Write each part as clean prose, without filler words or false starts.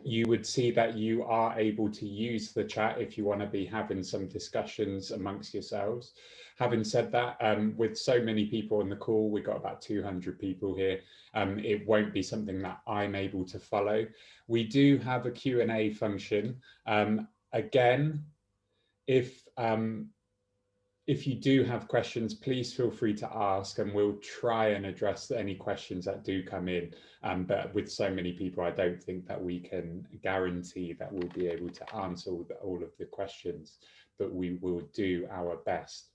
you would see that you are able to use the chat if you want to be having some discussions amongst yourselves. Having said that, with so many people on the call, we've got about 200 people here, it won't be something that I'm able to follow. We do have a Q&A function. Again, if you do have questions, please feel free to ask and we'll try and address any questions that do come in. But with so many people, I don't think that we can guarantee that we'll be able to answer all of the questions, but we will do our best.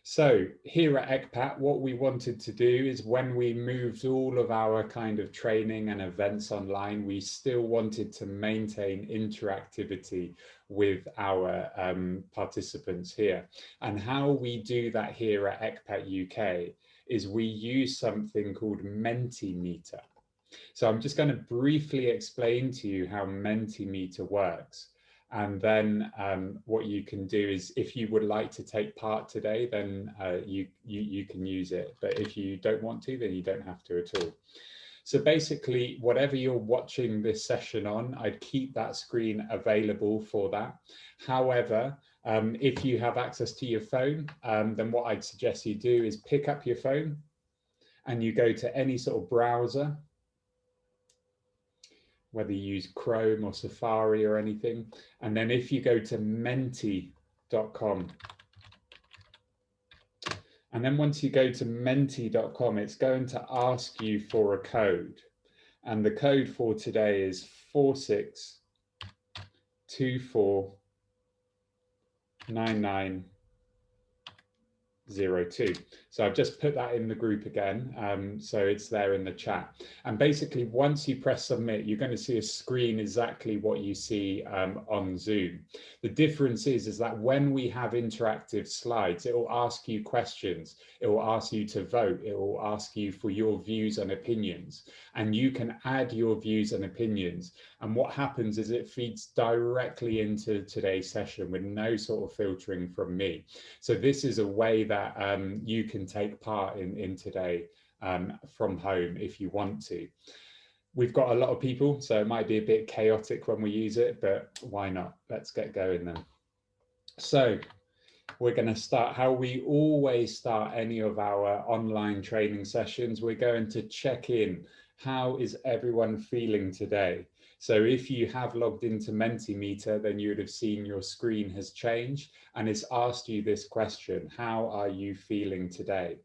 So here at ECPAT, what we wanted to do is when we moved all of our kind of training and events online, we still wanted to maintain interactivity with our participants here. And how we do that here at ECPAT UK is we use something called Mentee Meter. So I'm just going to briefly explain to you how Mentee Meter works. And then what you can do is, if you would like to take part today, then you can use it. But if you don't want to, then you don't have to at all. So basically, whatever you're watching this session on, I'd keep that screen available for that. However, if you have access to your phone, then what I'd suggest you do is pick up your phone and you go to any sort of browser, whether you use Chrome or Safari or anything. And then if you go to mentee.com, and then once you go to mentee.com, it's going to ask you for a code. And the code for today is 46249902. So I've just put that in the group again, so it's there in the chat. And basically, once you press submit, you're going to see a screen exactly what you see on Zoom. The difference is that when we have interactive slides, it will ask you questions, it will ask you to vote, it will ask you for your views and opinions, and you can add your views and opinions. And what happens is it feeds directly into today's session with no sort of filtering from me. So this is a way that you can take part in today from home if you want to. We've got a lot of people, so it might be a bit chaotic when we use it, but why not? Let's get going then. So we're going to start how we always start any of our online training sessions. We're going to check in. How is everyone feeling today? So if you have logged into Mentee Meter, then you would have seen your screen has changed and it's asked you this question: how are you feeling today?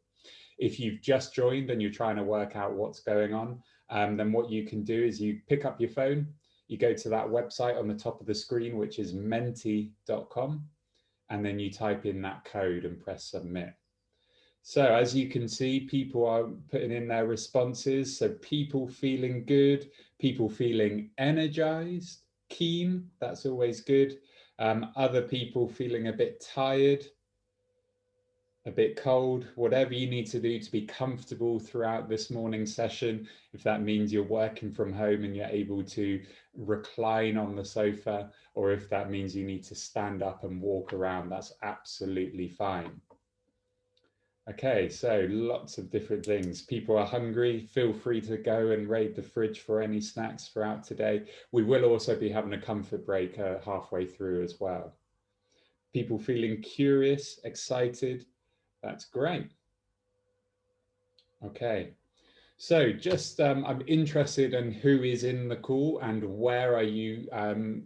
If you've just joined and you're trying to work out what's going on, then what you can do is you pick up your phone, you go to that website on the top of the screen, which is mentee.com, and then you type in that code and press submit. So as you can see, people are putting in their responses. So people feeling good, people feeling energized, keen, that's always good. Other people feeling a bit tired, a bit cold, whatever you need to do to be comfortable throughout this morning's session. If that means you're working from home and you're able to recline on the sofa, or if that means you need to stand up and walk around, that's absolutely fine. Okay, so lots of different things. People are hungry, feel free to go and raid the fridge for any snacks throughout today. We will also be having a comfort break halfway through as well. People feeling curious, excited, that's great. Okay, so just I'm interested in who is in the call and where are you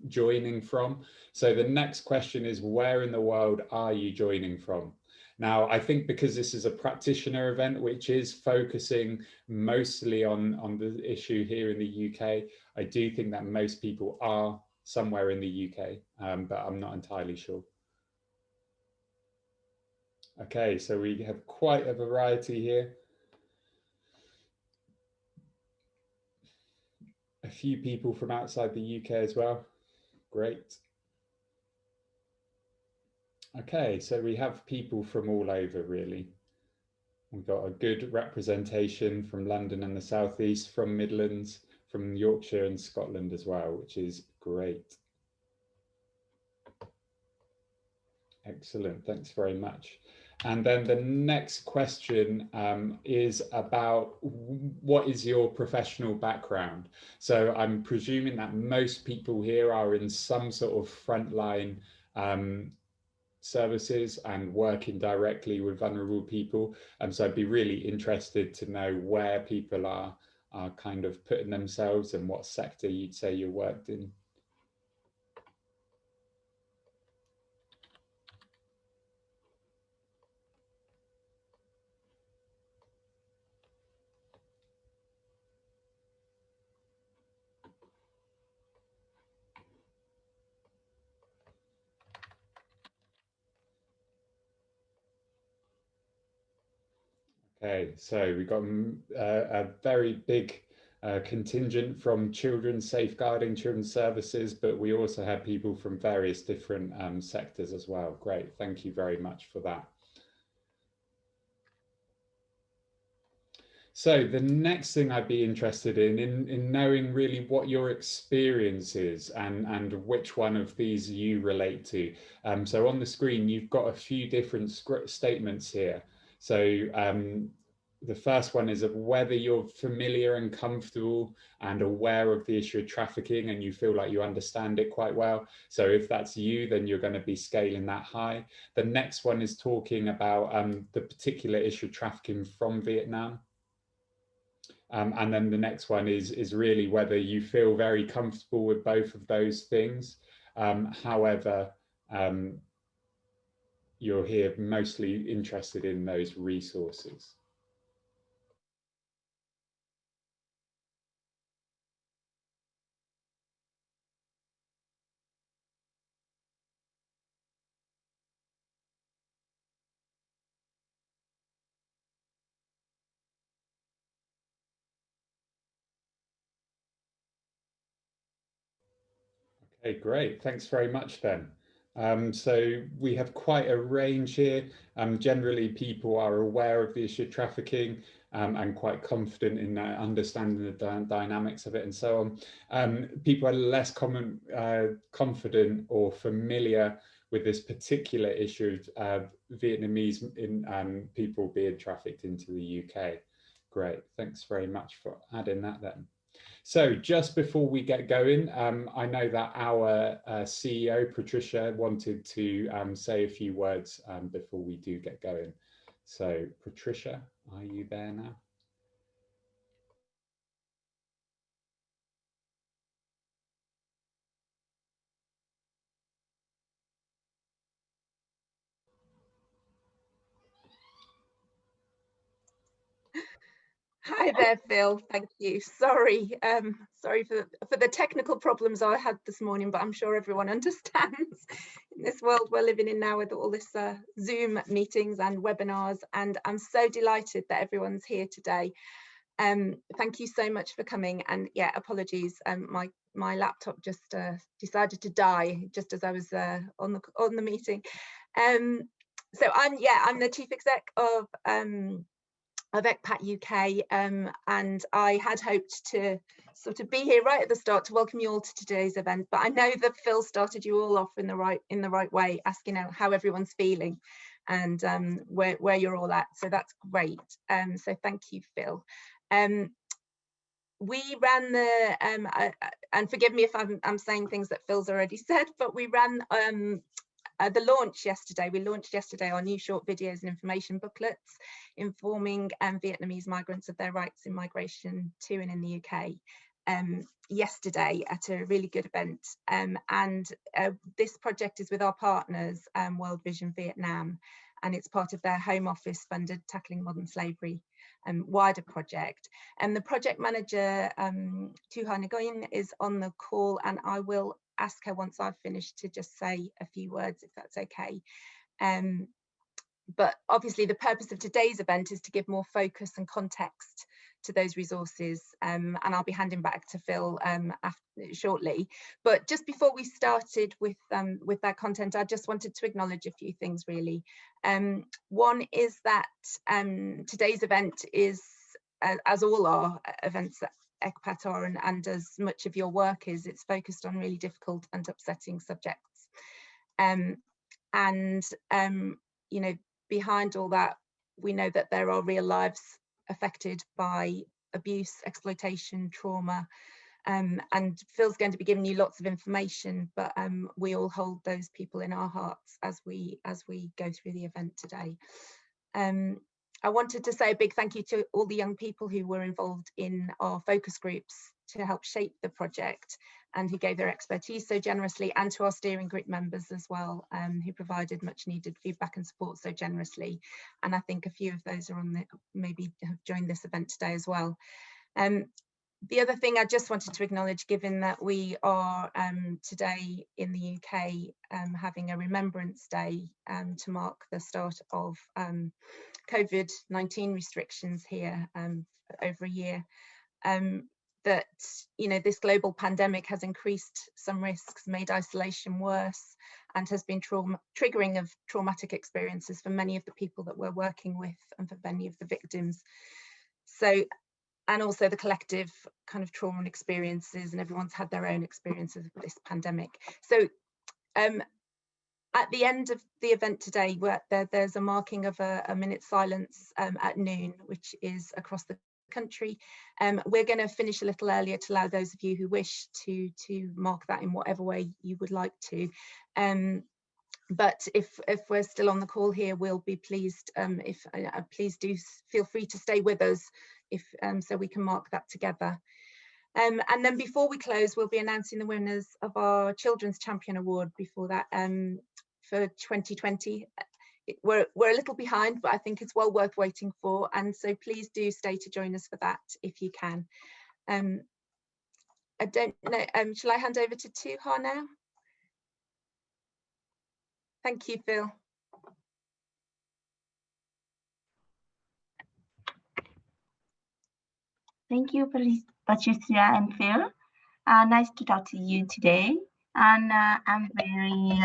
joining from. So the next question is, where in the world are you joining from? Now, I think because this is a practitioner event, which is focusing mostly on the issue here in the UK, I do think that most people are somewhere in the UK, but I'm not entirely sure. Okay, so we have quite a variety here. A few people from outside the UK as well. Great. Okay, so we have people from all over, really. We've got a good representation from London and the Southeast, from Midlands, from Yorkshire and Scotland as well, which is great. Excellent, thanks very much. And then the next question is about what is your professional background? So I'm presuming that most people here are in some sort of frontline services and working directly with vulnerable people. So I'd be really interested to know where people are kind of putting themselves and what sector you'd say you worked in. Okay, so we've got a very big contingent from children's safeguarding, children's services, but we also have people from various different sectors as well. Great, thank you very much for that. So the next thing I'd be interested in knowing really what your experience is and which one of these you relate to. So on the screen, you've got a few different statements here. So the first one is of whether you're familiar and comfortable and aware of the issue of trafficking and you feel like you understand it quite well. So if that's you, then you're going to be scaling that high. The next one is talking about the particular issue of trafficking from Vietnam. And then the next one is really whether you feel very comfortable with both of those things. However, you're here mostly interested in those resources. Okay, great. Thanks very much then. So we have quite a range here. Generally, people are aware of the issue of trafficking and quite confident in understanding the dynamics of it and so on. People are less confident or familiar with this particular issue of Vietnamese people being trafficked into the UK. Great. Thanks very much for adding that then. So just before we get going, I know that our CEO, Patricia, wanted to say a few words before we do get going. So Patricia, are you there now? Hi there, Phil. Thank you. Sorry, sorry for the technical problems I had this morning, but I'm sure everyone understands in this world we're living in now with all this Zoom meetings and webinars. And I'm so delighted that everyone's here today. Thank you so much for coming. And yeah, apologies. My laptop just decided to die just as I was on the meeting. So I'm the chief exec of ECPAT UK, and I had hoped to sort of be here right at the start to welcome you all to today's event, but I know that Phil started you all off in the right way, asking how everyone's feeling and where you're all at, so that's great. So thank you, Phil. We ran the and forgive me if I'm saying things that Phil's already said, but we ran the launch yesterday. We launched yesterday our new short videos and information booklets informing Vietnamese migrants of their rights in migration to and in the UK yesterday at a really good event. This project is with our partners, World Vision Vietnam, and it's part of their Home Office funded Tackling Modern Slavery wider project. And the project manager, Tu Ha Nguyen, is on the call, and I will ask her once I've finished to just say a few words, if that's okay. But obviously the purpose of today's event is to give more focus and context to those resources, and I'll be handing back to Phil shortly. But just before we started with that content, I just wanted to acknowledge a few things really. One is that today's event is, as all our events at ECPAT are, and as much of your work is, it's focused on really difficult and upsetting subjects. You know, behind all that, we know that there are real lives affected by abuse, exploitation, trauma, and Phil's going to be giving you lots of information, but we all hold those people in our hearts as we go through the event today. I wanted to say a big thank you to all the young people who were involved in our focus groups to help shape the project and who gave their expertise so generously, and to our steering group members as well, who provided much needed feedback and support so generously. And I think a few of those are on the, maybe have joined this event today as well. The other thing I just wanted to acknowledge, given that we are today in the UK having a Remembrance Day to mark the start of COVID-19 restrictions here over a year, that, you know, this global pandemic has increased some risks, made isolation worse, and has been triggering of traumatic experiences for many of the people that we're working with and for many of the victims. So, and also the collective kind of trauma and experiences, and everyone's had their own experiences with this pandemic. So at the end of the event today, where there's a marking of a minute's silence at noon, which is across the country. We're going to finish a little earlier to allow those of you who wish to mark that in whatever way you would like to. But if we're still on the call here, we'll be pleased please do feel free to stay with us if so we can mark that together. And then before we close, we'll be announcing the winners of our Children's Champion Award before that for 2020. We're a little behind, but I think it's well worth waiting for, and so please do stay to join us for that if you can. I don't know, shall I hand over to Tuha now? Thank you, Phil. Thank you, Patricia and Phil. Nice to talk to you today. And I'm very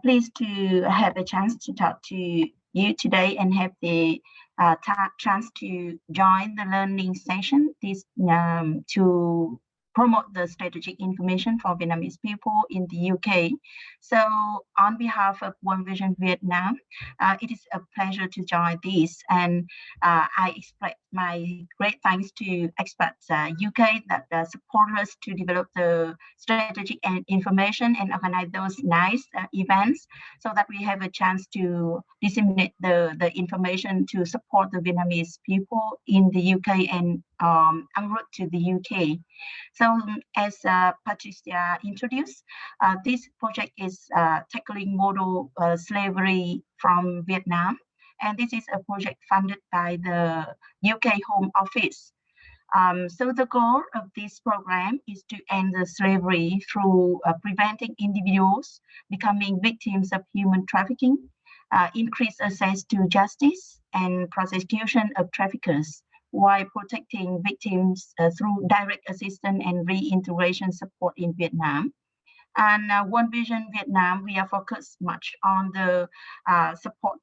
pleased to have a chance to talk to you today and have the chance to join the learning session to promote the strategic information for Vietnamese people in the UK. So on behalf of One Vision Vietnam, it is a pleasure to join this, and I express my great thanks to ECPAT UK that support us to develop the strategic and information and organize those nice events so that we have a chance to disseminate the information to support the Vietnamese people in the UK and en route to the UK. So as Patricia introduced, this project is tackling model slavery from Vietnam. And this is a project funded by the UK Home Office. So the goal of this program is to end the slavery through preventing individuals becoming victims of human trafficking, increase access to justice and prosecution of traffickers, while protecting victims through direct assistance and reintegration support in Vietnam. And One Vision Vietnam, we are focused much on the support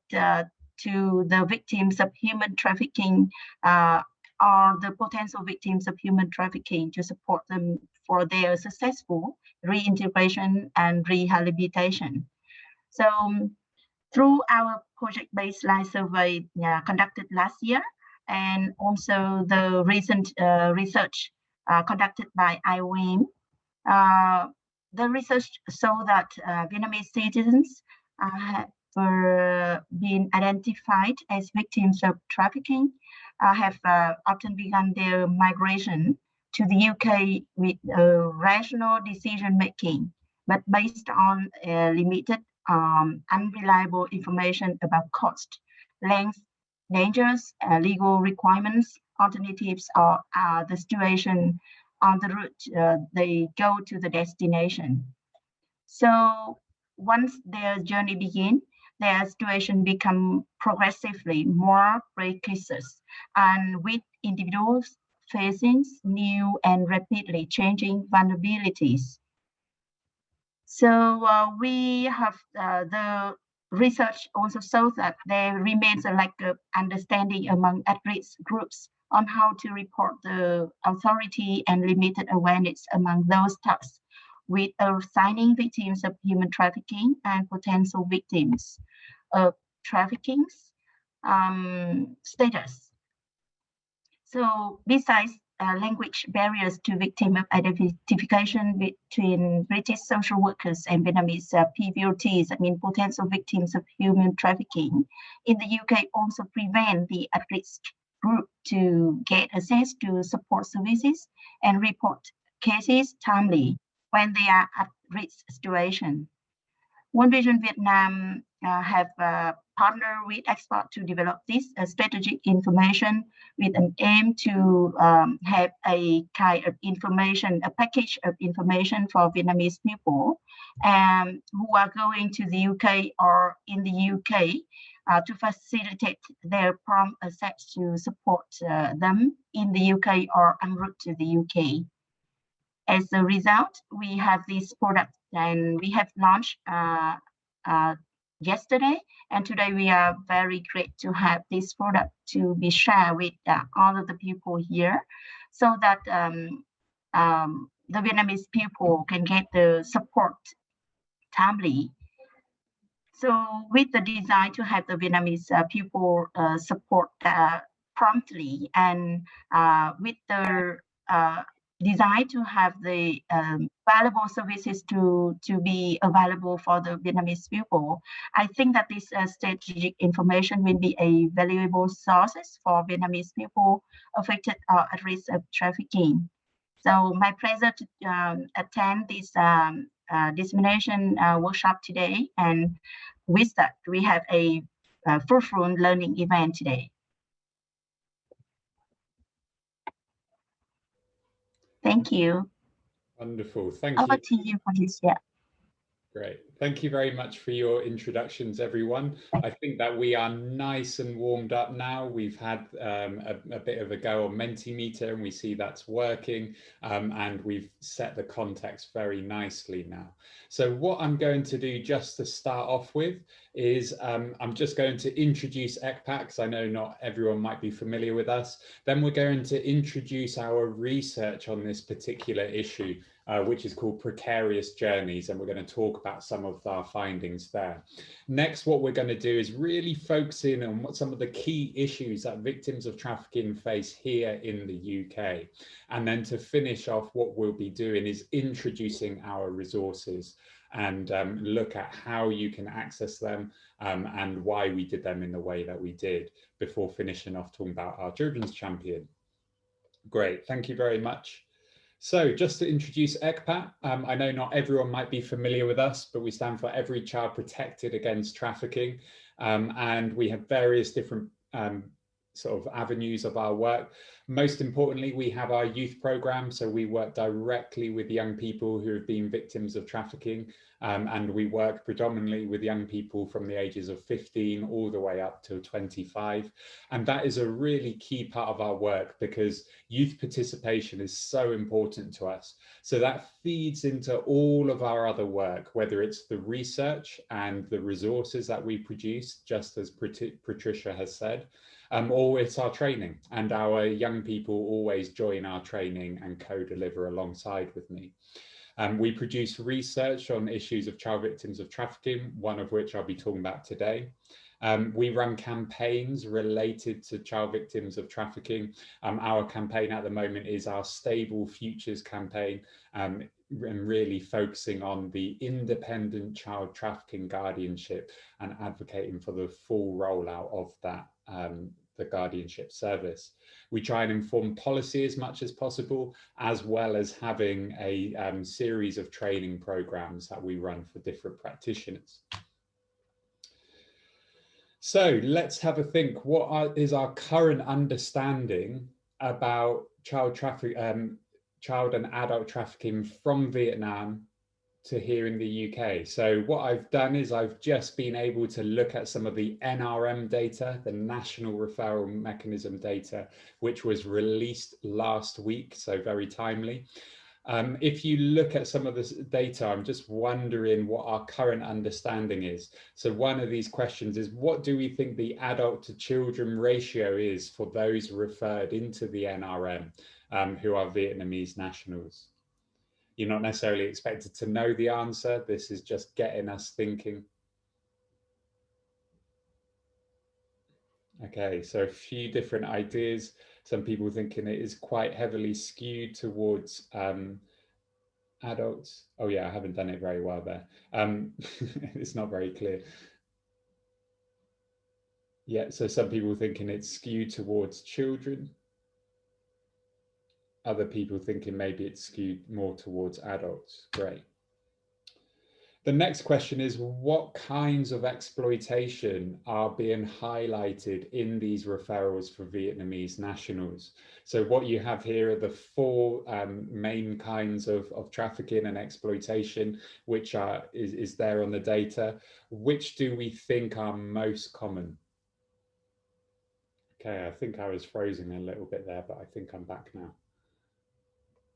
to the victims of human trafficking or the potential victims of human trafficking, to support them for their successful reintegration and rehabilitation. So through our project-based live survey conducted last year, and also the recent research conducted by IOM, the research showed that Vietnamese citizens have been identified as victims of trafficking, have often begun their migration to the UK with rational decision making, but based on limited, unreliable information about cost, length, dangers, legal requirements, alternatives, or the situation on the route they go to the destination. So once their journey begins, their situation become progressively more precarious, and with individuals facing new and rapidly changing vulnerabilities. So we have the research also shows that there remains a lack of understanding among at-risk groups on how to report the authority, and limited awareness among those tasked with assigning victims of human trafficking and potential victims of trafficking status. So besides language barriers to victim identification between British social workers and Vietnamese PVOTs, I mean potential victims of human trafficking, in the UK also prevent the at-risk group to get access to support services and report cases timely when they are at risk situation. One Vision Vietnam have partnered with experts to develop this strategic information with an aim to have a kind of information, a package of information for Vietnamese people who are going to the UK or in the UK to facilitate their prompt access to support them in the UK or en route to the UK. As a result, we have this product and we have launched yesterday, and today we are very great to have this product to be shared with all of the people here, so that the Vietnamese people can get the support timely. So with the design to have the Vietnamese people support promptly, and with the design to have the valuable services to be available for the Vietnamese people, I think that this strategic information will be a valuable source for Vietnamese people affected or at risk of trafficking. So my pleasure to attend this dissemination workshop today, and with that we have a fruitful learning event today. Thank you. Wonderful. Thank Over you. to you, Patricia. Great. Thank you very much for your introductions, everyone. I think that we are nice and warmed up now. We've had a bit of a go on Mentee Meter, and we see that's working, and we've set the context very nicely now. So what I'm going to do just to start off with is I'm just going to introduce ECPAT, because I know not everyone might be familiar with us. Then we're going to introduce our research on this particular issue, which is called Precarious Journeys, and we're going to talk about some of our findings there. Next, what we're going to do is really focus in on what some of the key issues that victims of trafficking face here in the UK. And then to finish off, what we'll be doing is introducing our resources and look at how you can access them and why we did them in the way that we did, before finishing off talking about our children's champion. Great, thank you very much. So just to introduce ECPAT, I know not everyone might be familiar with us, but we stand for Every Child Protected Against Trafficking, and we have various different sort of avenues of our work. Most importantly, we have our youth program, so we work directly with young people who have been victims of trafficking, and we work predominantly with young people from the ages of 15 all the way up to 25. And that is a really key part of our work, because youth participation is so important to us. So that feeds into all of our other work, whether it's the research and the resources that we produce, just as Patricia has said, or it's our training, and our young people always join our training and co-deliver alongside with me. We produce research on issues of child victims of trafficking, one of which I'll be talking about today. We run campaigns related to child victims of trafficking. Our campaign at the moment is our Stable Futures campaign, and really focusing on the independent child trafficking guardianship and advocating for the full rollout of that, the guardianship service. We try and inform policy as much as possible, as well as having a series of training programs that we run for different practitioners. So let's have a think. What is our current understanding about child and adult trafficking from Vietnam to here in the UK? So what I've done is I've just been able to look at some of the NRM data, the National Referral Mechanism data, which was released last week, so very timely. If you look at some of this data, I'm just wondering what our current understanding is. So one of these questions is, what do we think the adult to children ratio is for those referred into the NRM who are Vietnamese nationals? You're not necessarily expected to know the answer. This is just getting us thinking. Okay, so a few different ideas. Some people thinking it is quite heavily skewed towards adults. Oh yeah, I haven't done it very well there. It's not very clear. Yeah, so some people thinking it's skewed towards children. Other people thinking maybe it's skewed more towards adults. Great. The next question is, what kinds of exploitation are being highlighted in these referrals for Vietnamese nationals? So what you have here are the four main kinds of trafficking and exploitation, which is there on the data. Which do we think are most common? Okay, I think I was frozen a little bit there, but I think I'm back now.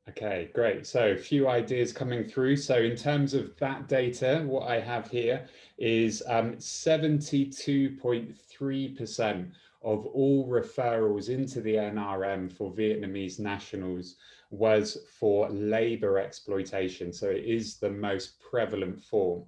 Okay, great. So a few ideas coming through. So in terms of that data, what I have here is 72.3% of all referrals into the NRM for Vietnamese nationals was for labor exploitation. So it is the most prevalent form.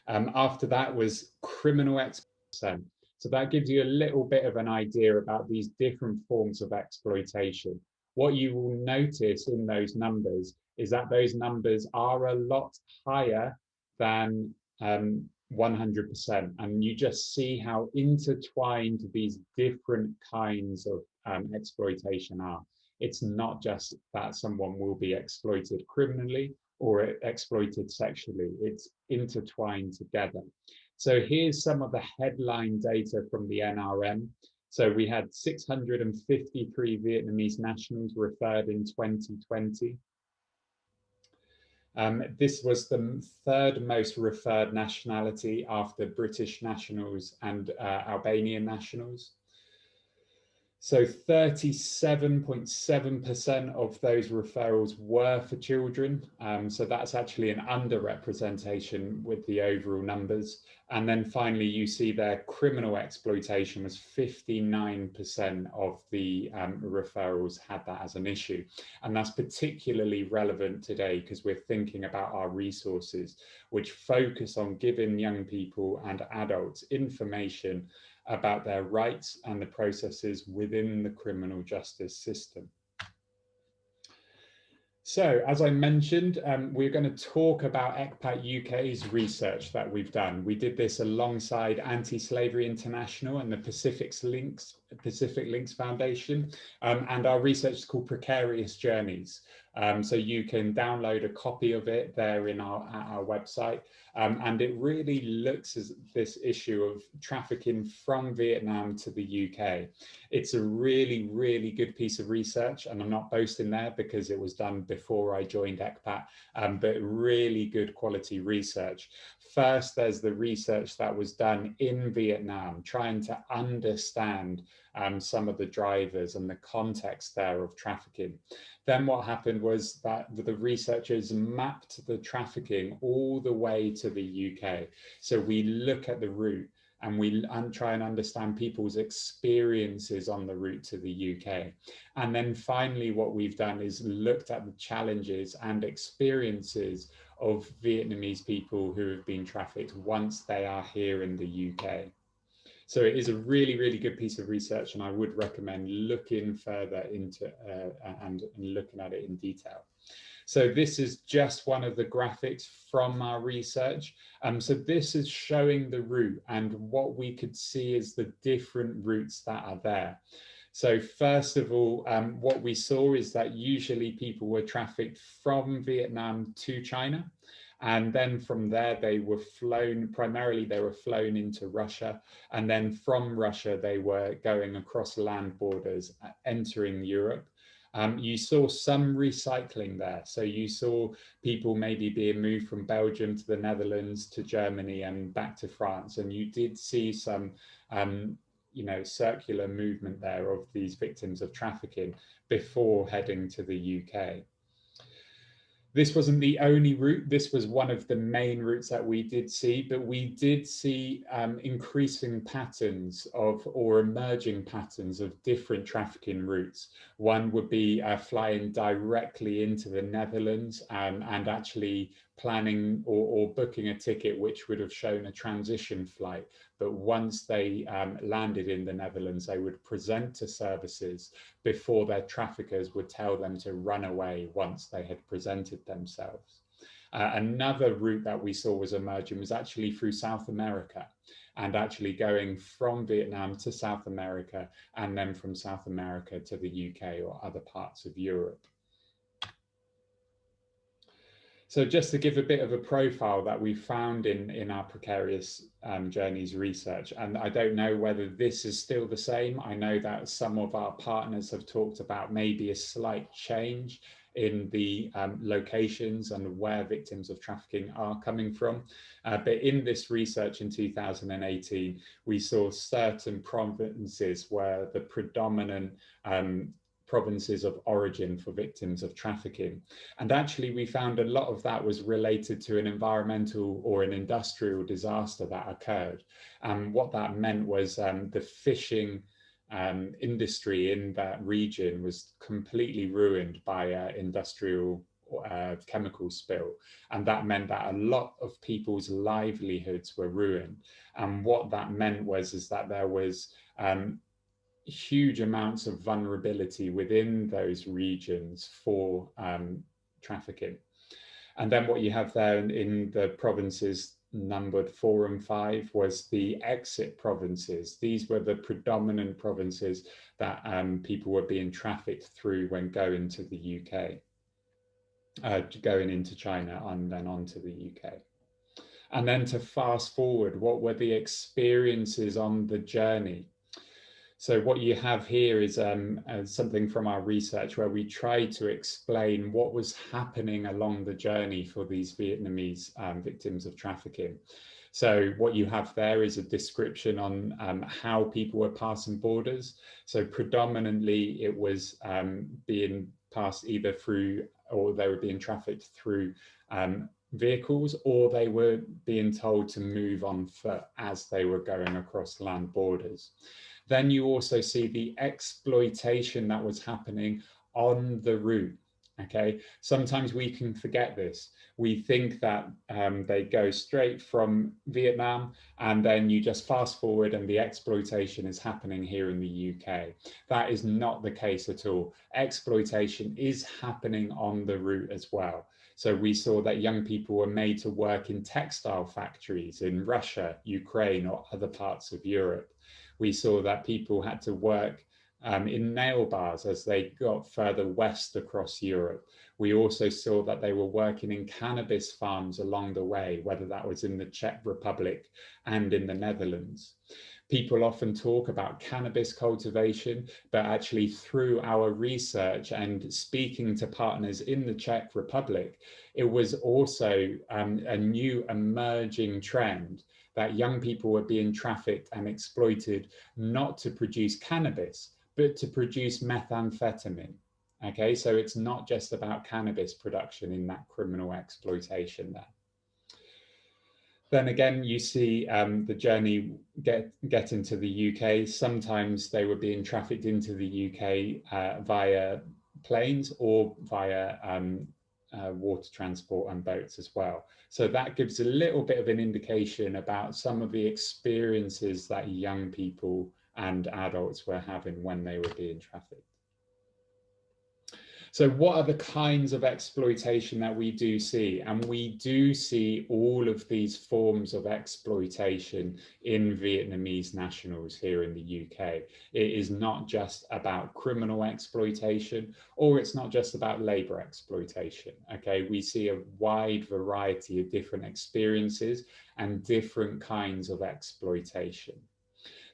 After that was criminal exploitation. So that gives you a little bit of an idea about these different forms of exploitation. What you will notice in those numbers is that those numbers are a lot higher than 100%. And you just see how intertwined these different kinds of exploitation are. It's not just that someone will be exploited criminally or exploited sexually. It's intertwined together. So here's some of the headline data from the NRM. So we had 653 Vietnamese nationals referred in 2020. This was the third most referred nationality after British nationals and Albanian nationals. So 37.7% of those referrals were for children. So that's actually an underrepresentation with the overall numbers. And then finally, you see their criminal exploitation was 59% of the referrals had that as an issue. And that's particularly relevant today because we're thinking about our resources, which focus on giving young people and adults information about their rights and the processes within the criminal justice system. So, as I mentioned, we're going to talk about ECPAT UK's research that we've done. We did this alongside Anti-Slavery International and the Pacific Links Foundation, and our research is called Precarious Journeys. So you can download a copy of it there in our website. And it really looks at this issue of trafficking from Vietnam to the UK. It's a really, really good piece of research, and I'm not boasting there because it was done before I joined ECPAT, but really good quality research. First, there's the research that was done in Vietnam, trying to understand some of the drivers and the context there of trafficking. Then what happened was that the researchers mapped the trafficking all the way to the UK. So we look at the route and we try and understand people's experiences on the route to the UK. And then finally, what we've done is looked at the challenges and experiences of Vietnamese people who have been trafficked once they are here in the UK. So it is a really, really good piece of research, and I would recommend looking further into and looking at it in detail. So this is just one of the graphics from our research. So this is showing the route, and what we could see is the different routes that are there. So first of all, what we saw is that usually people were trafficked from Vietnam to China. And then from there, they were flown, primarily they were flown into Russia. And then from Russia, they were going across land borders, entering Europe. You saw some recycling there. So you saw people maybe being moved from Belgium to the Netherlands to Germany and back to France. And you did see some circular movement there of these victims of trafficking before heading to the UK. This wasn't the only route. This was one of the main routes that we did see, but we did see increasing patterns or emerging patterns of different trafficking routes. One would be flying directly into the Netherlands and actually planning or booking a ticket which would have shown a transition flight. But once they landed in the Netherlands, they would present to services before their traffickers would tell them to run away once they had presented themselves. Another route that we saw was emerging was actually through South America, and actually going from Vietnam to South America, and then from South America to the UK or other parts of Europe. So just to give a bit of a profile that we found in our precarious journeys research, and I don't know whether this is still the same. I know that some of our partners have talked about maybe a slight change in the locations and where victims of trafficking are coming from. But in this research in 2018, we saw certain provinces where the predominant provinces of origin for victims of trafficking. And actually we found a lot of that was related to an environmental or an industrial disaster that occurred. And what that meant was the fishing industry in that region was completely ruined by industrial chemical spill. And that meant that a lot of people's livelihoods were ruined. And what that meant was that there was huge amounts of vulnerability within those regions for trafficking. And then what you have there in the provinces numbered 4 and 5 was the exit provinces. These were the predominant provinces that people were being trafficked through when going to the UK, going into China and then on to the UK. And then to fast forward, what were the experiences on the journey? So what you have here is something from our research where we tried to explain what was happening along the journey for these Vietnamese victims of trafficking. So what you have there is a description on how people were passing borders. So predominantly it was being passed either through, or they were being trafficked through vehicles, or they were being told to move on foot as they were going across land borders. Then you also see the exploitation that was happening on the route. Okay, sometimes we can forget this. We think that they go straight from Vietnam and then you just fast forward and the exploitation is happening here in the UK. That is not the case at all. Exploitation is happening on the route as well. So we saw that young people were made to work in textile factories in Russia, Ukraine, or other parts of Europe. We saw that people had to work in nail bars as they got further west across Europe. We also saw that they were working in cannabis farms along the way, whether that was in the Czech Republic and in the Netherlands. People often talk about cannabis cultivation, but actually through our research and speaking to partners in the Czech Republic, it was also a new emerging trend that young people were being trafficked and exploited not to produce cannabis, but to produce methamphetamine. Okay, so it's not just about cannabis production in that criminal exploitation there. Then again, you see the journey get into the UK. Sometimes they were being trafficked into the UK via planes or via water transport and boats as well. So that gives a little bit of an indication about some of the experiences that young people and adults were having when they were being trafficked. So what are the kinds of exploitation that we do see? And we do see all of these forms of exploitation in Vietnamese nationals here in the UK. It is not just about criminal exploitation, or it's not just about labor exploitation. Okay, we see a wide variety of different experiences and different kinds of exploitation.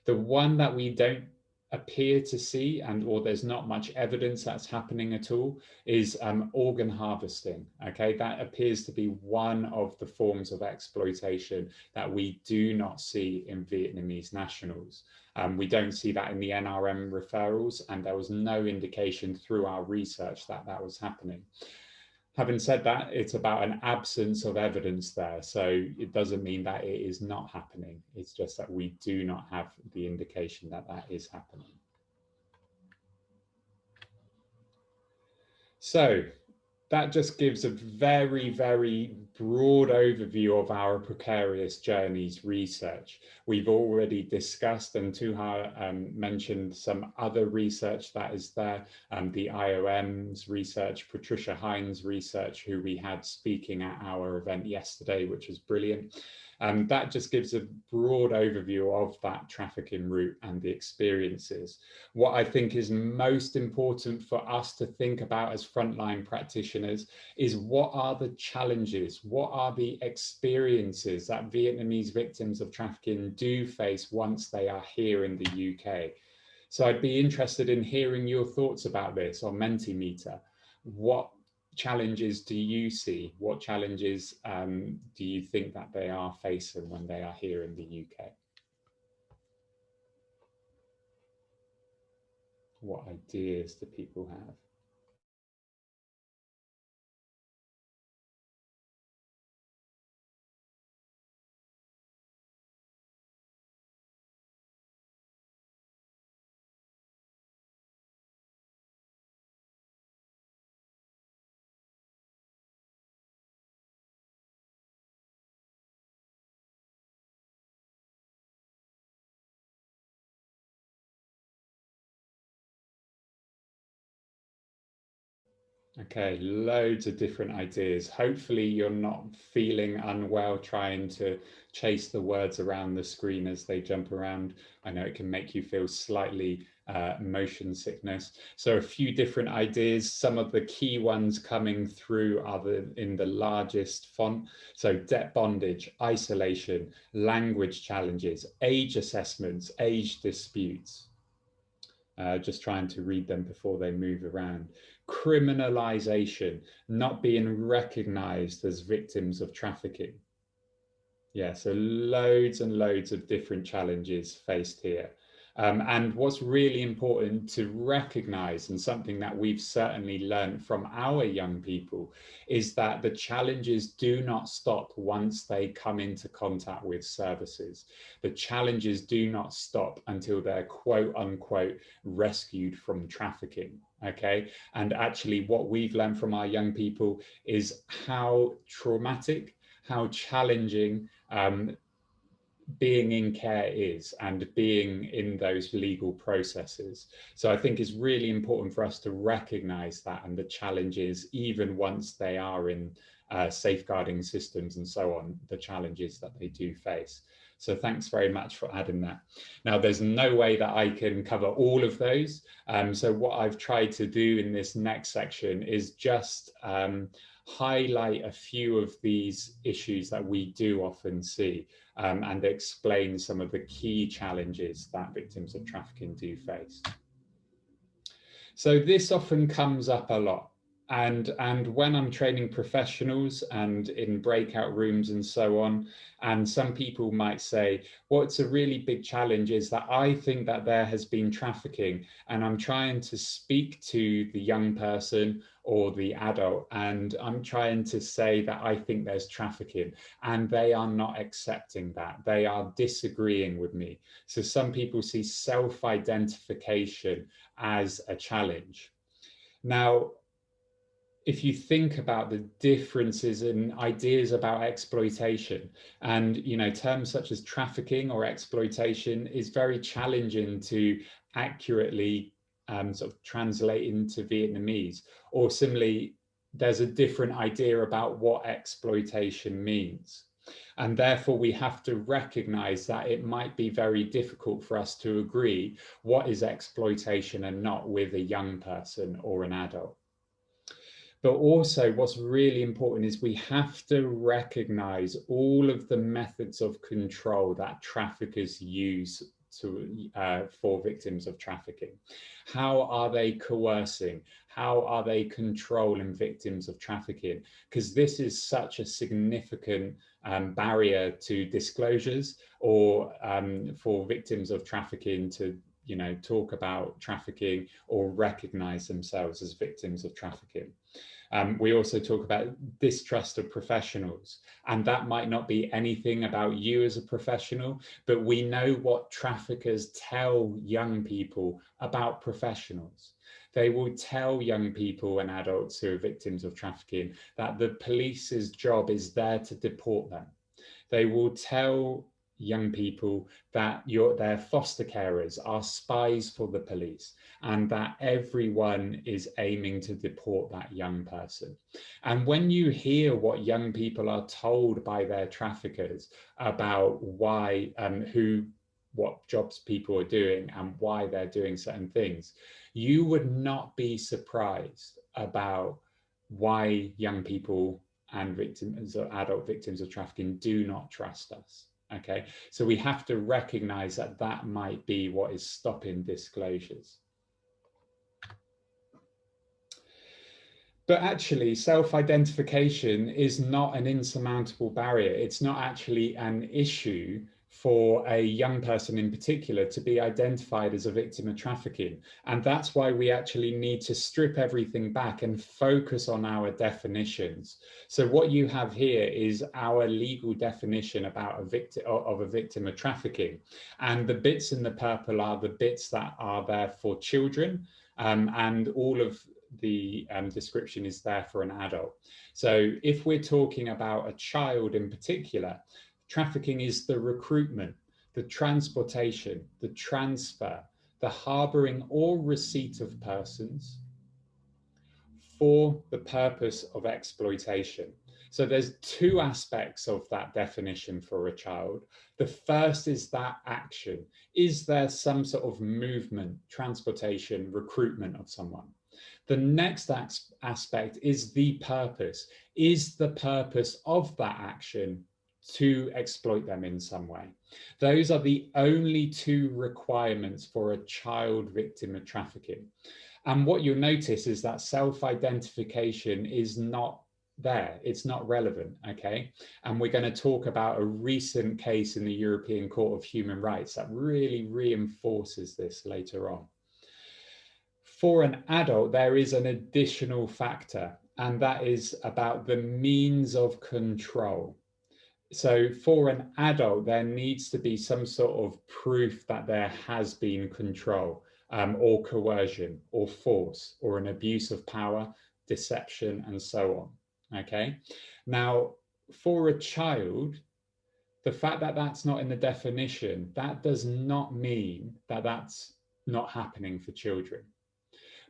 The one that we don't appear to see, or there's not much evidence that's happening at all, is organ harvesting. Okay, that appears to be one of the forms of exploitation that we do not see in Vietnamese nationals. We don't see that in the NRM referrals, and there was no indication through our research that that was happening. Having said that, it's about an absence of evidence there. So it doesn't mean that it is not happening. It's just that we do not have the indication that that is happening. So that just gives a very, very broad overview of our precarious journeys research. We've already discussed, and Tuha mentioned some other research that is there, the IOM's research, Patricia Hines' research, who we had speaking at our event yesterday, which was brilliant. That just gives a broad overview of that trafficking route and the experiences. What I think is most important for us to think about as frontline practitioners is what are the challenges, what are the experiences that Vietnamese victims of trafficking do face once they are here in the UK. So I'd be interested in hearing your thoughts about this on Mentee Meter. What challenges do you see? What challenges do you think that they are facing when they are here in the UK? What ideas do people have? Okay, loads of different ideas. Hopefully you're not feeling unwell trying to chase the words around the screen as they jump around. I know it can make you feel slightly motion sickness. So a few different ideas. Some of the key ones coming through are in the largest font. So debt bondage, isolation, language challenges, age assessments, age disputes. Just trying to read them before they move around. Criminalization, not being recognized as victims of trafficking. Yeah, so loads and loads of different challenges faced here. And what's really important to recognize, and something that we've certainly learned from our young people, is that the challenges do not stop once they come into contact with services. The challenges do not stop until they're quote unquote rescued from trafficking. Okay, and actually what we've learned from our young people is how traumatic, how challenging being in care is, and being in those legal processes. So I think it's really important for us to recognize that, and the challenges, even once they are in safeguarding systems and so on, the challenges that they do face. So thanks very much for adding that. Now, there's no way that I can cover all of those. So what I've tried to do in this next section is just highlight a few of these issues that we do often see, and explain some of the key challenges that victims of trafficking do face. So this often comes up a lot. And when I'm training professionals and in breakout rooms and so on, and some people might say, what's a really big challenge is that I think that there has been trafficking, and I'm trying to speak to the young person or the adult, and I'm trying to say that I think there's trafficking, and they are not accepting that. They are disagreeing with me. So some people see self-identification as a challenge. Now, if you think about the differences in ideas about exploitation, and terms such as trafficking or exploitation is very challenging to accurately sort of translate into Vietnamese, or similarly, there's a different idea about what exploitation means. And therefore, we have to recognize that it might be very difficult for us to agree what is exploitation and not with a young person or an adult. But also what's really important is we have to recognize all of the methods of control that traffickers use for victims of trafficking. How are they coercing? How are they controlling victims of trafficking? Because this is such a significant barrier to disclosures, or for victims of trafficking to talk about trafficking or recognize themselves as victims of trafficking. We also talk about distrust of professionals, and that might not be anything about you as a professional, but we know what traffickers tell young people about professionals. They will tell young people and adults who are victims of trafficking that the police's job is there to deport them. They will tell young people that their foster carers are spies for the police and that everyone is aiming to deport that young person. And when you hear what young people are told by their traffickers about why, what jobs people are doing and why they're doing certain things, you would not be surprised about why young people and victims or adult victims of trafficking do not trust us. Okay, so we have to recognize that that might be what is stopping disclosures. But actually, self-identification is not an insurmountable barrier. It's not actually an issue for a young person in particular to be identified as a victim of trafficking. And that's why we actually need to strip everything back and focus on our definitions. So what you have here is our legal definition about a victim of trafficking. And the bits in the purple are the bits that are there for children, and all of the description is there for an adult. So if we're talking about a child in particular, trafficking is the recruitment, the transportation, the transfer, the harboring or receipt of persons for the purpose of exploitation. So there's two aspects of that definition for a child. The first is that action. Is there some sort of movement, transportation, recruitment of someone? The next aspect is the purpose. Is the purpose of that action to exploit them in some way? Those are the only two requirements for a child victim of trafficking. And what you'll notice is that self-identification is not there. It's not relevant, okay? And we're going to talk about a recent case in the European Court of Human Rights that really reinforces this later on. For an adult, there is an additional factor, and that is about the means of control. So for an adult, there needs to be some sort of proof that there has been control, or coercion, or force, or an abuse of power, deception, and so on, okay? Now, for a child, the fact that that's not in the definition, that does not mean that that's not happening for children.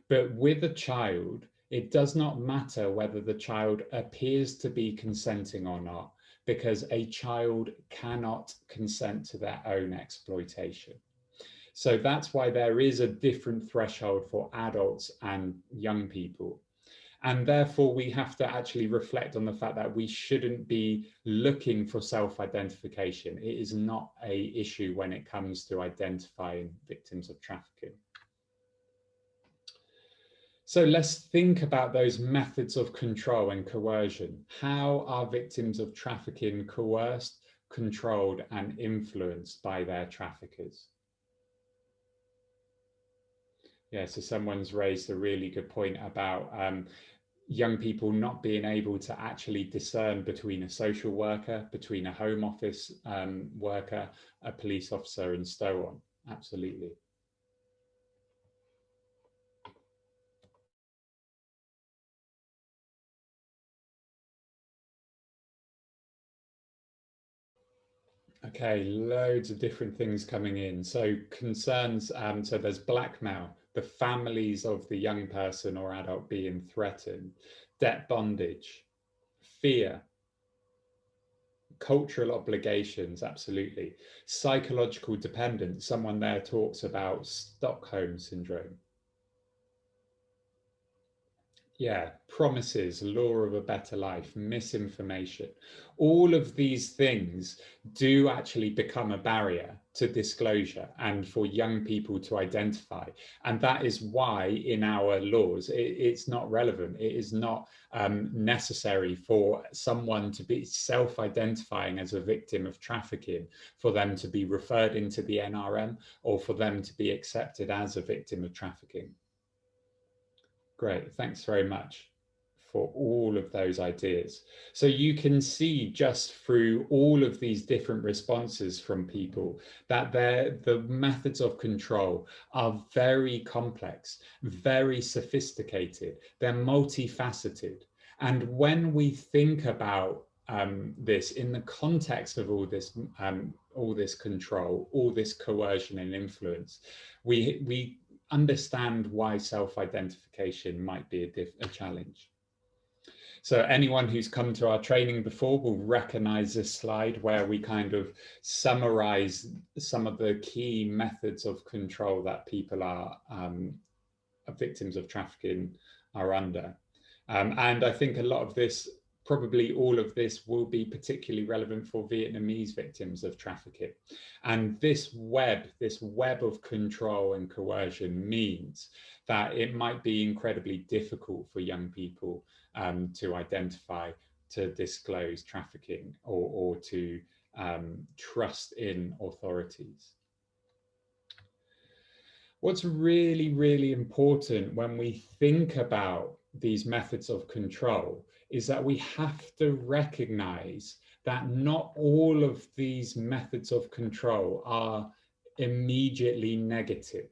But with a child, it does not matter whether the child appears to be consenting or not, because a child cannot consent to their own exploitation. So that's why there is a different threshold for adults and young people. And therefore, we have to actually reflect on the fact that we shouldn't be looking for self-identification. It is not an issue when it comes to identifying victims of trafficking. So let's think about those methods of control and coercion. How are victims of trafficking coerced, controlled, and influenced by their traffickers? Yeah, so someone's raised a really good point about young people not being able to actually discern between a social worker, between a home office worker, a police officer, and so on. Absolutely. Okay, loads of different things coming in. So concerns, so there's blackmail, the families of the young person or adult being threatened, debt bondage, fear, cultural obligations, absolutely. Psychological dependence, someone there talks about Stockholm syndrome. Yeah, promises, law of a better life, misinformation. All of these things do actually become a barrier to disclosure and for young people to identify. And that is why in our laws, it's not relevant. It is not necessary for someone to be self-identifying as a victim of trafficking, for them to be referred into the NRM or for them to be accepted as a victim of trafficking. Great, thanks very much. for all of those ideas. So you can see just through all of these different responses from people that the methods of control are very complex, very sophisticated, they're multifaceted. And when we think about this in the context of all this control, all this coercion and influence, we understand why self-identification might be a challenge. So anyone who's come to our training before will recognize this slide where we kind of summarize some of the key methods of control that people are victims of trafficking are under. And I think a lot of this, probably all of this, will be particularly relevant for Vietnamese victims of trafficking. And this web of control and coercion means that it might be incredibly difficult for young people to identify, to disclose trafficking, or to trust in authorities. What's really, really important when we think about these methods of control is that we have to recognize that not all of these methods of control are immediately negative.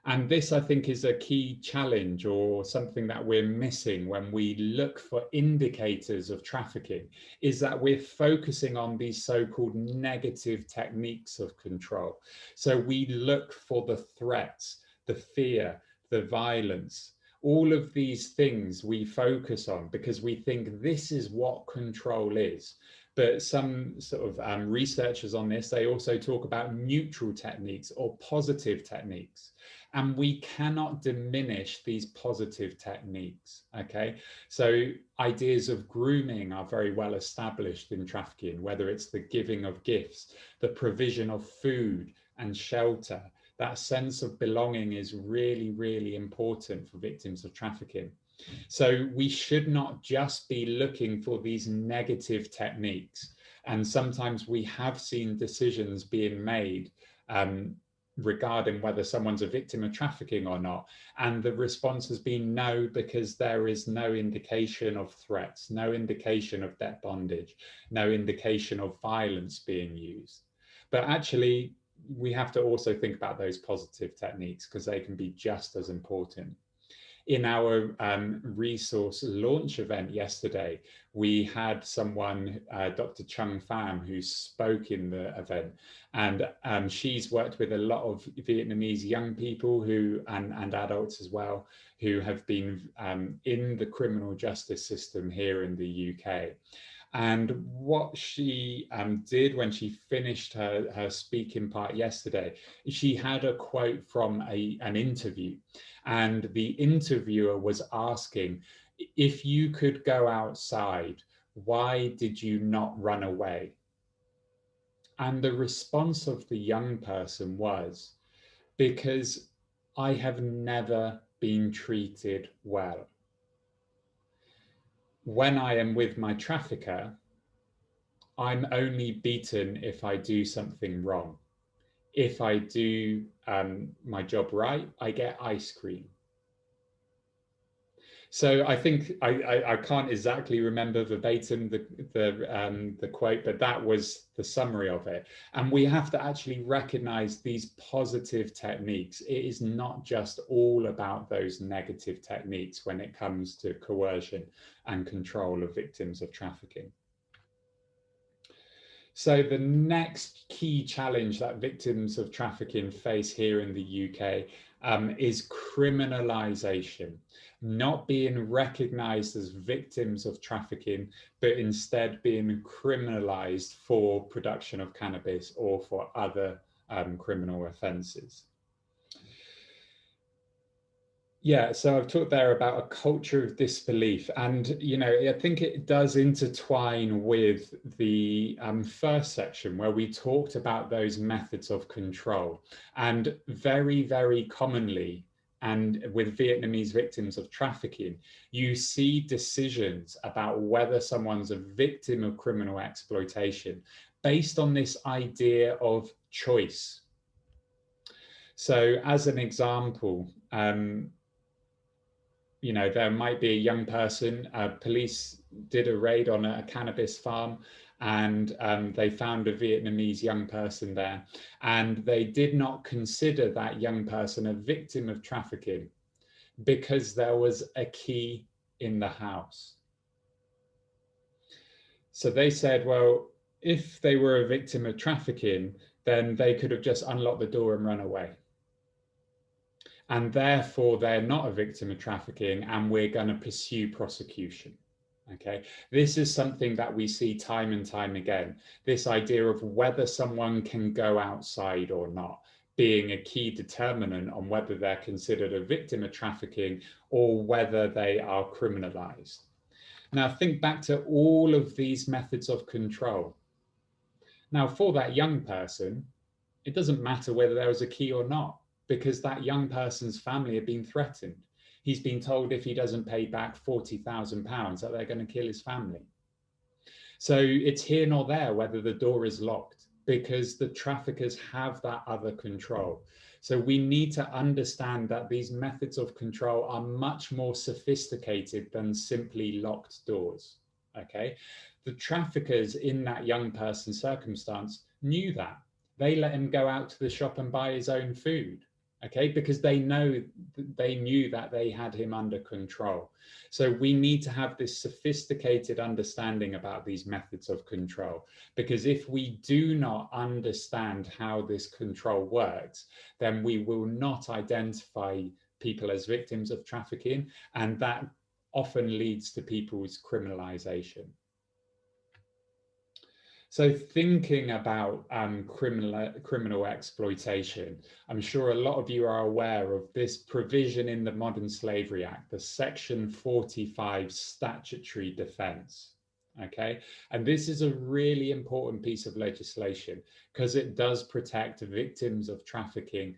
And this, I think, is a key challenge, or something that we're missing when we look for indicators of trafficking, is that we're focusing on these so-called negative techniques of control. So we look for the threats, the fear, the violence, all of these things we focus on because we think this is what control is. But some sort of researchers on this, they also talk about neutral techniques or positive techniques. And we cannot diminish these positive techniques, okay? So ideas of grooming are very well established in trafficking, whether it's the giving of gifts, the provision of food and shelter. That sense of belonging is really, really important for victims of trafficking. So we should not just be looking for these negative techniques. And sometimes we have seen decisions being made regarding whether someone's a victim of trafficking or not. And the response has been no, because there is no indication of threats, no indication of debt bondage, no indication of violence being used. But actually, we have to also think about those positive techniques because they can be just as important. In our resource launch event yesterday, we had someone, Dr. Chung Pham, who spoke in the event, and she's worked with a lot of Vietnamese young people who, and adults as well, who have been in the criminal justice system here in the UK. And what she did when she finished her speaking part yesterday, she had a quote from an interview. And the interviewer was asking, if you could go outside, why did you not run away? And the response of the young person was, because I have never been treated well. When I am with my trafficker, I'm only beaten if I do something wrong. If I do my job right, I get ice cream. So I think I can't exactly remember verbatim the quote, but that was the summary of it. And we have to actually recognize these positive techniques. It is not just all about those negative techniques when it comes to coercion and control of victims of trafficking. So the next key challenge that victims of trafficking face here in the UK is criminalisation, not being recognised as victims of trafficking, but instead being criminalised for production of cannabis or for other criminal offences. Yeah, so I've talked there about a culture of disbelief, and I think it does intertwine with the first section where we talked about those methods of control. And very, very commonly, and with Vietnamese victims of trafficking, you see decisions about whether someone's a victim of criminal exploitation based on this idea of choice. So as an example, you know, there might be a young person, police did a raid on a cannabis farm, and they found a Vietnamese young person there, and they did not consider that young person a victim of trafficking because there was a key in the house. So they said, well, if they were a victim of trafficking, then they could have just unlocked the door and run away. And therefore, they're not a victim of trafficking, and we're going to pursue prosecution. Okay, this is something that we see time and time again, this idea of whether someone can go outside or not being a key determinant on whether they're considered a victim of trafficking or whether they are criminalized. Now, think back to all of these methods of control. Now, for that young person, it doesn't matter whether there was a key or not, because that young person's family had been threatened. He's been told if he doesn't pay back £40,000 that they're going to kill his family. So it's here nor there whether the door is locked, because the traffickers have that other control. So we need to understand that these methods of control are much more sophisticated than simply locked doors. Okay, the traffickers in that young person's circumstance knew that. They let him go out to the shop and buy his own food. Okay, because they knew that they had him under control. So we need to have this sophisticated understanding about these methods of control, because if we do not understand how this control works, then we will not identify people as victims of trafficking, and that often leads to people's criminalization. So thinking about criminal exploitation, I'm sure a lot of you are aware of this provision in the Modern Slavery Act, the Section 45 statutory defence. Okay, and this is a really important piece of legislation because it does protect victims of trafficking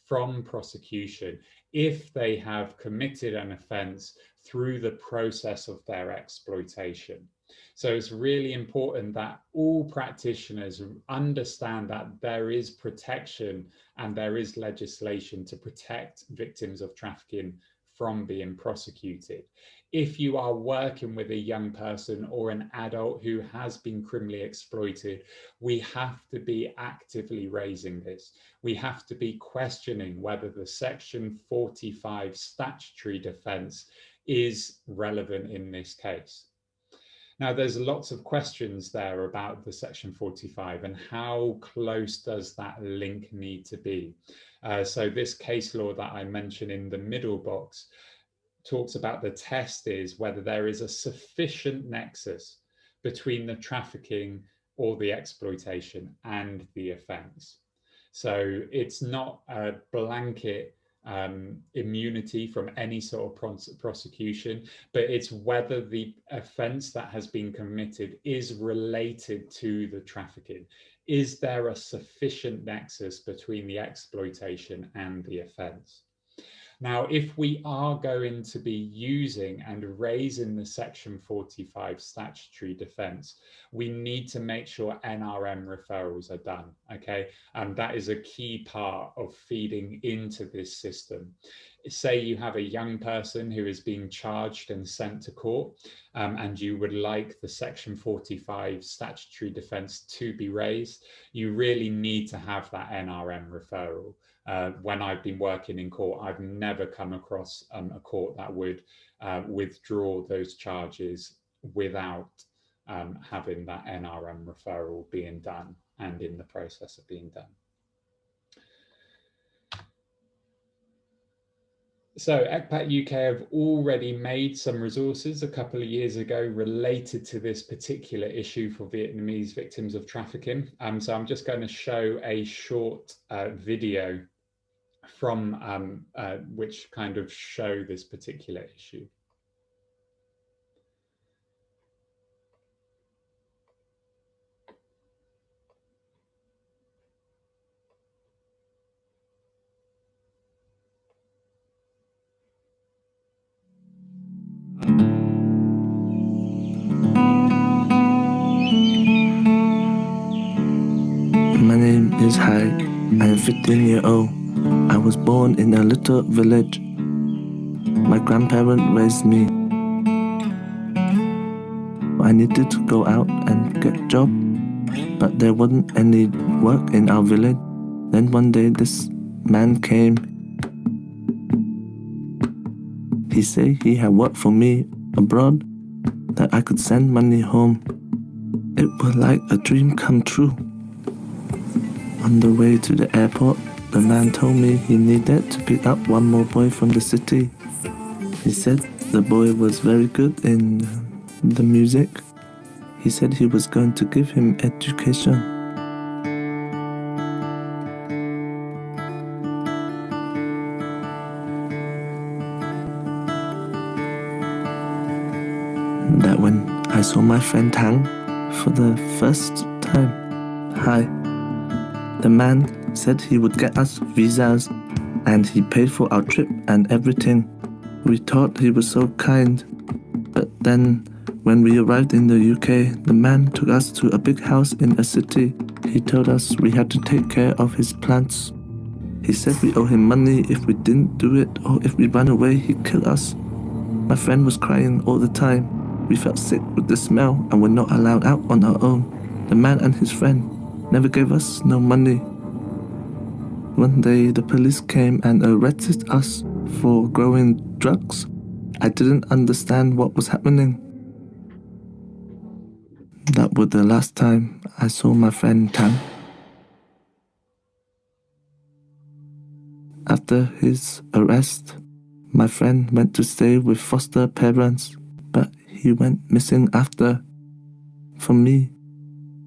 from prosecution if they have committed an offence through the process of their exploitation. So it's really important that all practitioners understand that there is protection and there is legislation to protect victims of trafficking from being prosecuted. If you are working with a young person or an adult who has been criminally exploited, we have to be actively raising this. We have to be questioning whether the Section 45 statutory defence is relevant in this case. Now, there's lots of questions there about the Section 45 and how close does that link need to be. So this case law that I mentioned in the middle box talks about the test is whether there is a sufficient nexus between the trafficking or the exploitation and the offence. So it's not a blanket immunity from any sort of prosecution, but it's whether the offence that has been committed is related to the trafficking. Is there a sufficient nexus between the exploitation and the offence? Now, if we are going to be using and raising the Section 45 statutory defence, we need to make sure NRM referrals are done, okay? And that is a key part of feeding into this system. Say you have a young person who is being charged and sent to court, and you would like the Section 45 statutory defence to be raised, you really need to have that NRM referral. When I've been working in court, I've never come across a court that would withdraw those charges without having that NRM referral being done and in the process of being done. So ECPAT UK have already made some resources a couple of years ago related to this particular issue for Vietnamese victims of trafficking. So I'm just going to show a short video from which kind of show this particular issue. My name is Hai. I am 15 years old. I was born in a little village. My grandparents raised me. I needed to go out and get a job, but there wasn't any work in our village. Then one day this man came. He said he had worked for me abroad, that I could send money home. It was like a dream come true. On the way to the airport, the man told me he needed to pick up one more boy from the city. He said the boy was very good in the music. He said he was going to give him education. That when I saw my friend Tang for the first time. Hi. The man said he would get us visas and he paid for our trip and everything. We thought he was so kind. But then when we arrived in the UK, the man took us to a big house in a city. He told us we had to take care of his plants. He said we owe him money if we didn't do it, or if we ran away, he'd kill us. My friend was crying all the time. We felt sick with the smell and were not allowed out on our own. The man and his friend never gave us no money. One day the police came and arrested us for growing drugs. I didn't understand what was happening. That was the last time I saw my friend Tang. After his arrest, my friend went to stay with foster parents, but he went missing after. For me,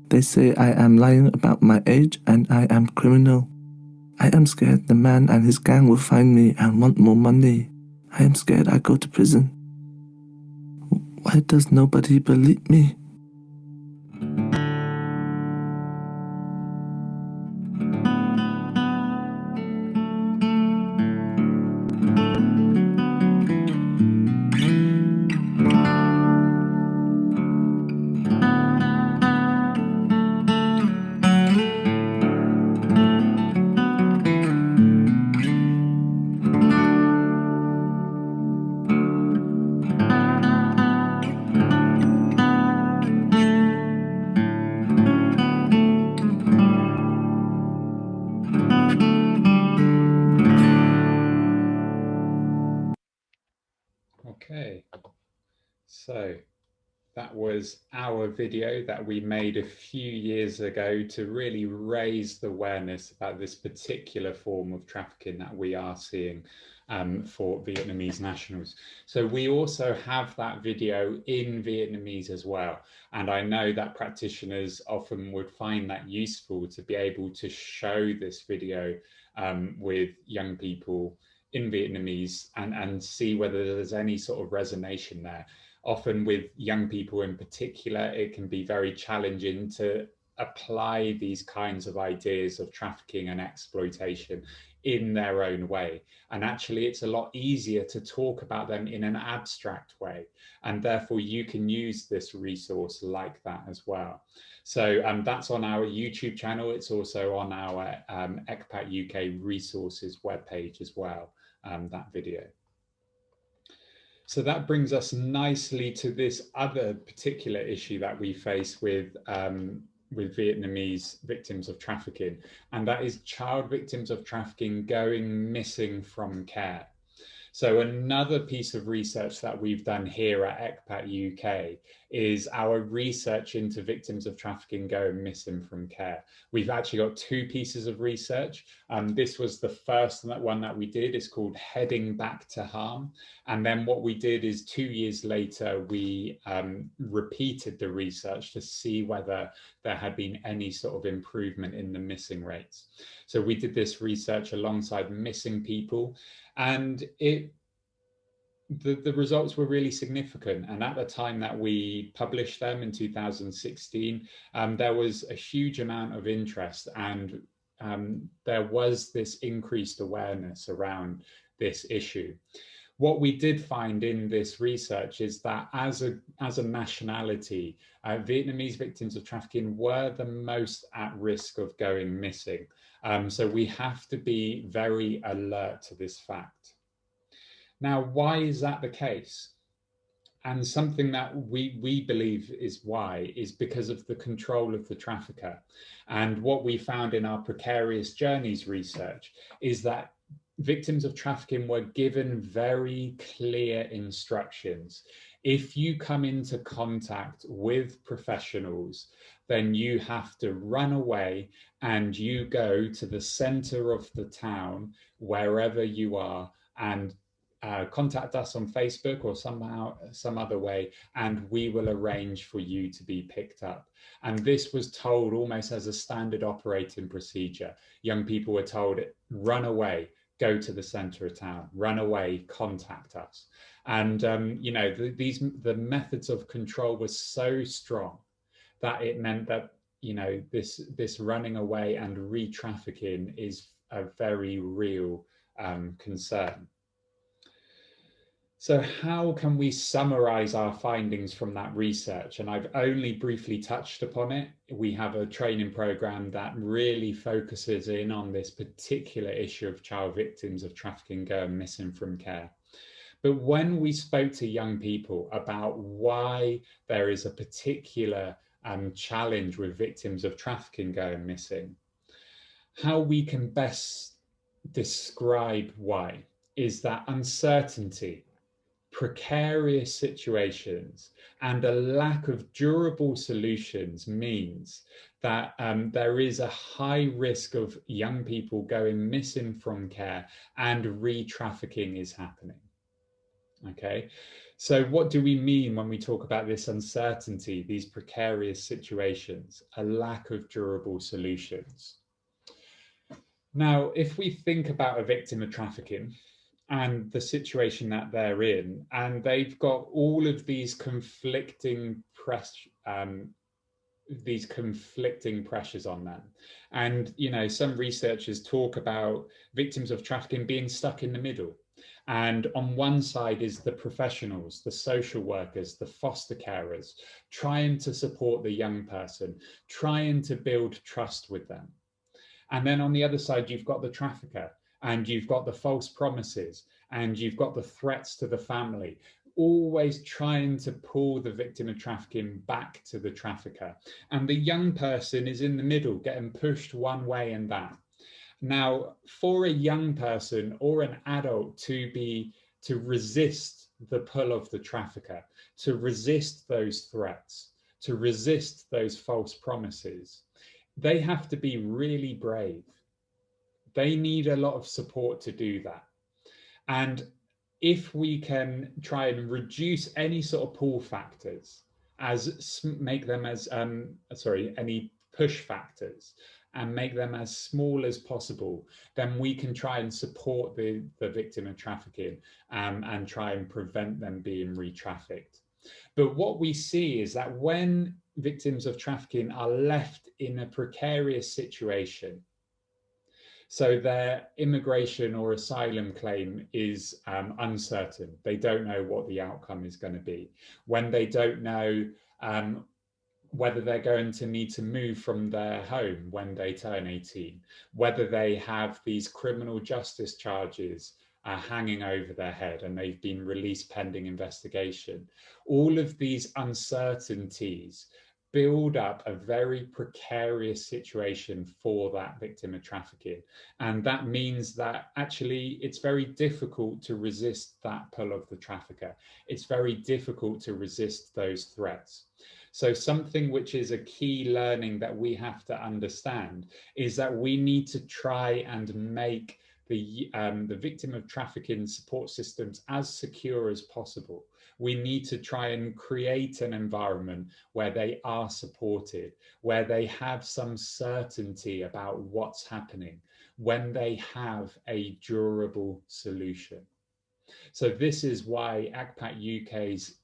they say I am lying about my age and I am criminal. I am scared the man and his gang will find me and want more money. I am scared I go to prison. Why does nobody believe me? Okay, so that was our video that we made a few years ago to really raise the awareness about this particular form of trafficking that we are seeing for Vietnamese nationals. So we also have that video in Vietnamese as well. And I know that practitioners often would find that useful to be able to show this video with young people in Vietnamese and see whether there's any sort of resonation there. Often with young people in particular, it can be very challenging to apply these kinds of ideas of trafficking and exploitation in their own way. And actually, it's a lot easier to talk about them in an abstract way. And therefore, you can use this resource like that as well. So that's on our YouTube channel. It's also on our ECPAT UK resources webpage as well, that video. So that brings us nicely to this other particular issue that we face with Vietnamese victims of trafficking, and that is child victims of trafficking going missing from care. So another piece of research that we've done here at ECPAT UK is our research into victims of trafficking going missing from care. We've actually got two pieces of research. This was the first one that we did. It's called Heading Back to Harm. And then what we did is 2 years later, we repeated the research to see whether there had been any sort of improvement in the missing rates. So we did this research alongside missing people, and the results were really significant. And at the time that we published them in 2016, there was a huge amount of interest, and there was this increased awareness around this issue. What we did find in this research is that as a nationality, Vietnamese victims of trafficking were the most at risk of going missing. So we have to be very alert to this fact. Now, why is that the case? And something that we believe is why is because of the control of the trafficker. And what we found in our precarious journeys research is that victims of trafficking were given very clear instructions. If you come into contact with professionals, then you have to run away and you go to the center of the town, wherever you are, and contact us on Facebook or somehow some other way, and we will arrange for you to be picked up. And this was told almost as a standard operating procedure. Young people were told, run away, go to the center of town, run away, contact us. And you know, the methods of control were so strong that it meant that, you know, this running away and re-trafficking is a very real concern. So how can we summarize our findings from that research? And I've only briefly touched upon it. We have a training program that really focuses in on this particular issue of child victims of trafficking going missing from care. But when we spoke to young people about why there is a particular challenge with victims of trafficking going missing, how we can best describe why is that uncertainty, precarious situations, and a lack of durable solutions means that there is a high risk of young people going missing from care and re-trafficking is happening. Okay, so what do we mean when we talk about this uncertainty, these precarious situations, a lack of durable solutions? Now, if we think about a victim of trafficking and the situation that they're in, and they've got all of these conflicting pressures on them. And, you know, some researchers talk about victims of trafficking being stuck in the middle. And on one side is the professionals, the social workers, the foster carers, trying to support the young person, trying to build trust with them. And then on the other side, you've got the trafficker, and you've got the false promises, and you've got the threats to the family, always trying to pull the victim of trafficking back to the trafficker. And the young person is in the middle, getting pushed one way and that. Now, for a young person or an adult to resist the pull of the trafficker, to resist those threats, to resist those false promises, they have to be really brave. They need a lot of support to do that. And if we can try and reduce any sort of pull factors, make them as any push factors, and make them as small as possible, then we can try and support the victim of trafficking and try and prevent them being re-trafficked. But what we see is that when victims of trafficking are left in a precarious situation, so their immigration or asylum claim is uncertain. They don't know what the outcome is going to be. When they don't know whether they're going to need to move from their home when they turn 18, whether they have these criminal justice charges hanging over their head and they've been released pending investigation. All of these uncertainties build up a very precarious situation for that victim of trafficking. And that means that actually it's very difficult to resist that pull of the trafficker. It's very difficult to resist those threats. So something which is a key learning that we have to understand is that we need to try and make the victim of trafficking support systems as secure as possible. We need to try and create an environment where they are supported, where they have some certainty about what's happening, when they have a durable solution. So this is why ECPAT UK's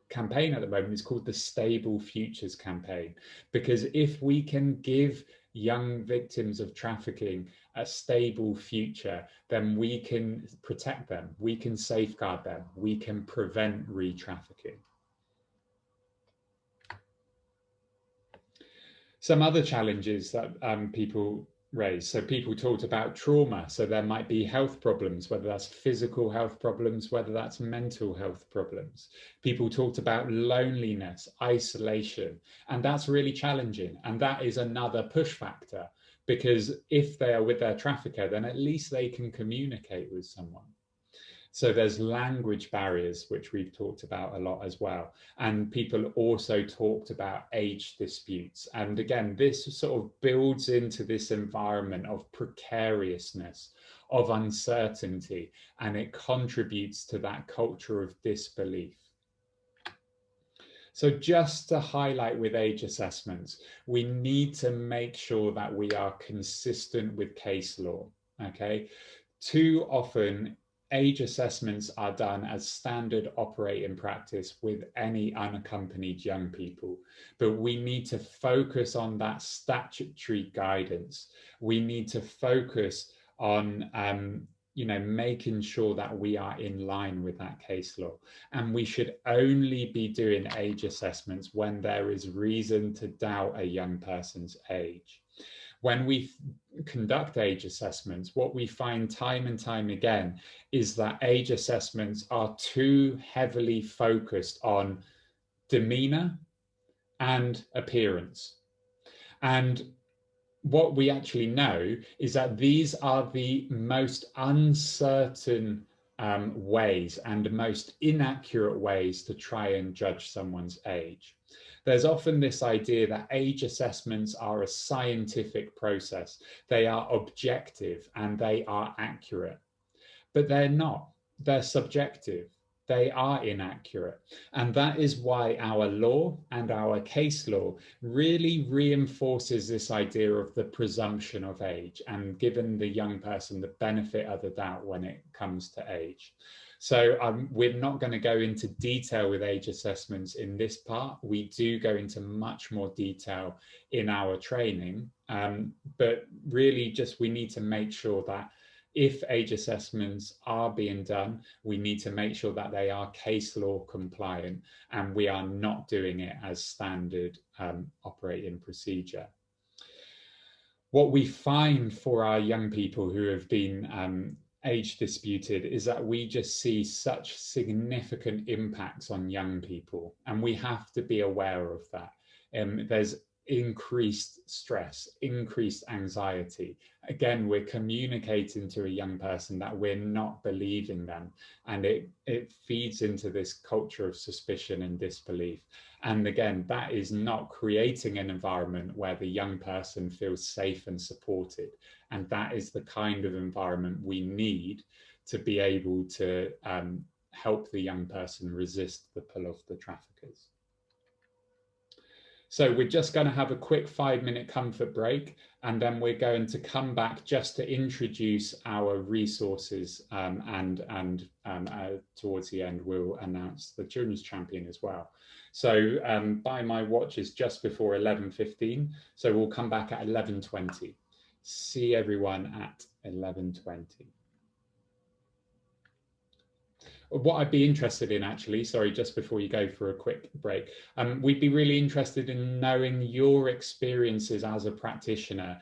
campaign at the moment is called the Stable Futures campaign, because if we can give young victims of trafficking a stable future, then we can protect them, we can safeguard them, we can prevent re-trafficking. Some other challenges that people raised. So people talked about trauma. So there might be health problems, whether that's physical health problems, whether that's mental health problems. People talked about loneliness, isolation, and that's really challenging. And that is another push factor, because if they are with their trafficker, then at least they can communicate with someone. So there's language barriers, which we've talked about a lot as well. And people also talked about age disputes. And again, this sort of builds into this environment of precariousness, of uncertainty, and it contributes to that culture of disbelief. So just to highlight with age assessments, we need to make sure that we are consistent with case law, okay? Too often, age assessments are done as standard operating practice with any unaccompanied young people, but we need to focus on that statutory guidance. We need to focus on making sure that we are in line with that case law. And we should only be doing age assessments when there is reason to doubt a young person's age. When we conduct age assessments, what we find time and time again is that age assessments are too heavily focused on demeanor and appearance. And what we actually know is that these are the most uncertain ways and most inaccurate ways to try and judge someone's age. There's often this idea that age assessments are a scientific process. They are objective and they are accurate, but they're not. They're subjective. They are inaccurate. And that is why our law and our case law really reinforces this idea of the presumption of age and giving the young person the benefit of the doubt when it comes to age. So we're not going to go into detail with age assessments in this part. We do go into much more detail in our training, but really just we need to make sure that if age assessments are being done, we need to make sure that they are case law compliant and we are not doing it as standard operating procedure. What we find for our young people who have been age disputed is that we just see such significant impacts on young people, and we have to be aware of that. There's increased stress, increased anxiety. Again, we're communicating to a young person that we're not believing them, and it feeds into this culture of suspicion and disbelief. And again, that is not creating an environment where the young person feels safe and supported. And that is the kind of environment we need to be able to help the young person resist the pull of the traffickers. So we're just going to have a quick 5-minute comfort break, and then we're going to come back just to introduce our resources, and towards the end we'll announce the Children's Champion as well. So by my watch is just before 11:15, so we'll come back at 11:20. See everyone at 11:20. What I'd be interested in, actually, sorry, just before you go for a quick break, we'd be really interested in knowing your experiences as a practitioner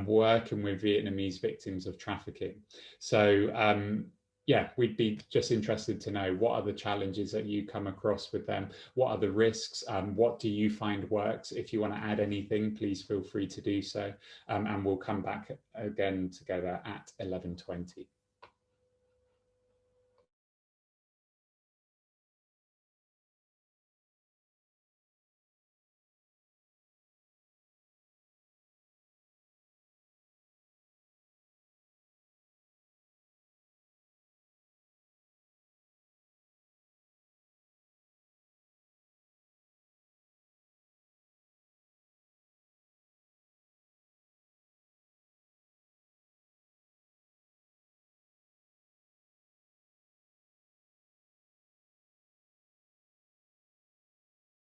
working with Vietnamese victims of trafficking. So yeah, we'd be just interested to know what are the challenges that you come across with them, what are the risks, what do you find works? If you want to add anything, please feel free to do so, and we'll come back again together at 11:20.